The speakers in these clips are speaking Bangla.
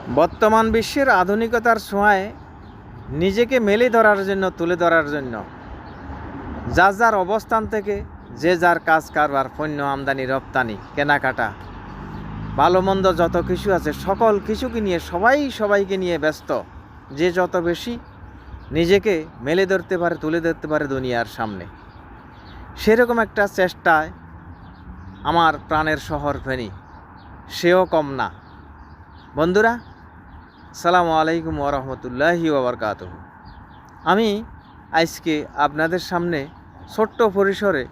বর্তমান বিশ্বের আধুনিকতার ছোঁয়ায় নিজেকে মেলে ধরার জন্য, তুলে ধরার জন্য যার যার অবস্থান থেকে যে যার কাজ কারবার, পণ্য আমদানি রপ্তানি, কেনাকাটা, ভালো মন্দ যত কিছু আছে সকল কিছুকে নিয়ে সবাইকে নিয়ে ব্যস্ত। যে যত বেশি নিজেকে মেলে ধরতে পারে, তুলে ধরতে পারে দুনিয়ার সামনে, সেরকম একটা চেষ্টায় আমার প্রাণের শহর ফেনী সেও কম না। বন্ধুরা, আসসালামু আলাইকুম ওয়া রাহমাতুল্লাহি ওয়া বারাকাতুহু। আমি আজকে আপনাদের সামনে ছোট্ট পরিসরে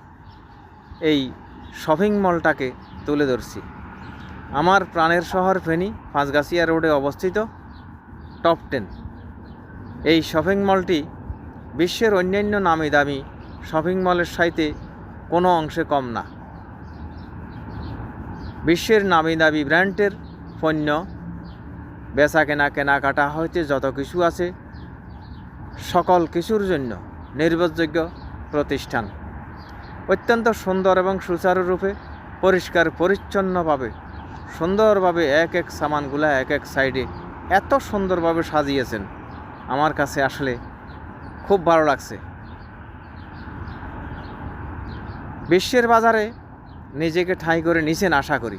এই শপিং মলটাকে তুলে ধরছি। আমার প্রাণের শহর ফেনী পাঁচগাছিয়া রোডে অবস্থিত টপ 10। এই শপিং মলটি বিশ্বের অন্যান্য নামি দামি শপিং মলের সাথে কোনো অংশে কম না। বিশ্বের নামি দামি ব্র্যান্ডের পণ্য বেচা কেনাকাটা হইতে যত কিছু আছে সকল কিছুর জন্য নির্ভরযোগ্য প্রতিষ্ঠান। অত্যন্ত সুন্দর এবং সুচারুরূপে পরিষ্কার পরিচ্ছন্নভাবে সুন্দরভাবে এক এক সামানগুলা এক এক সাইডে এত সুন্দরভাবে সাজিয়েছেন, আমার কাছে আসলে খুব ভালো লাগছে। বিশ্বের বাজারে নিজেকে ঠাঁই করে নিছেন, আশা করি।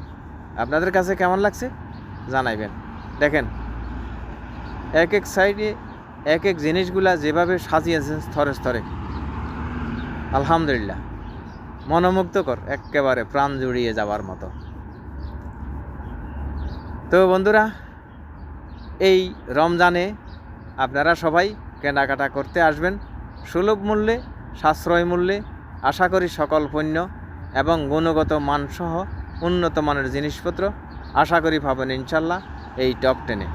আপনাদের কাছে কেমন লাগছে জানাইবেন। দেখেন, এক এক সাইডে এক এক জিনিসগুলা যেভাবে সাজিয়েছেন স্তরে স্তরে, আলহামদুলিল্লাহ মনোমুগ্ধকর, একেবারে প্রাণ জুড়িয়ে যাওয়ার মতো। তো বন্ধুরা, এই রমজানে আপনারা সবাই কেনাকাটা করতে আসবেন সুলভ মূল্যে, সাশ্রয় মূল্যে। আশা করি সকল পণ্য এবং গুণগত মানসহ উন্নত মানের জিনিসপত্র আশা করি পাবেন ইনশাল্লাহ এই টপ 10-এ।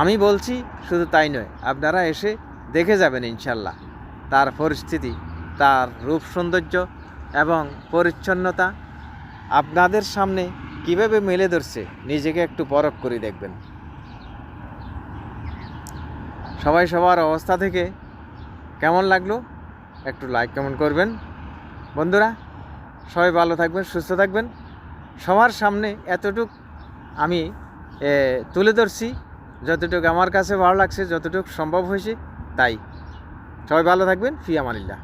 আমি বলছি শুধু তাই নয়, আপনারা এসে দেখে যাবেন ইনশাল্লাহ তার পরিস্থিতি, তার রূপ সৌন্দর্য এবং পরিচ্ছন্নতা আপনাদের সামনে কিভাবে মেলে ধরছে, নিজেকে একটু পরখ করে দেখবেন। সবাই সবার অবস্থা থেকে কেমন লাগলো একটু লাইক কমেন্ট করবেন। বন্ধুরা, সবাই ভালো থাকবেন, সুস্থ থাকবেন। সবার সামনে এতটুক আমি তুলে ধরছি, যতটুকু আমার কাছে ভালো লাগছে, যতটুকু সম্ভব হয়েছে তাই। সবাই ভালো থাকবেন। ফি আমানিল্লাহ।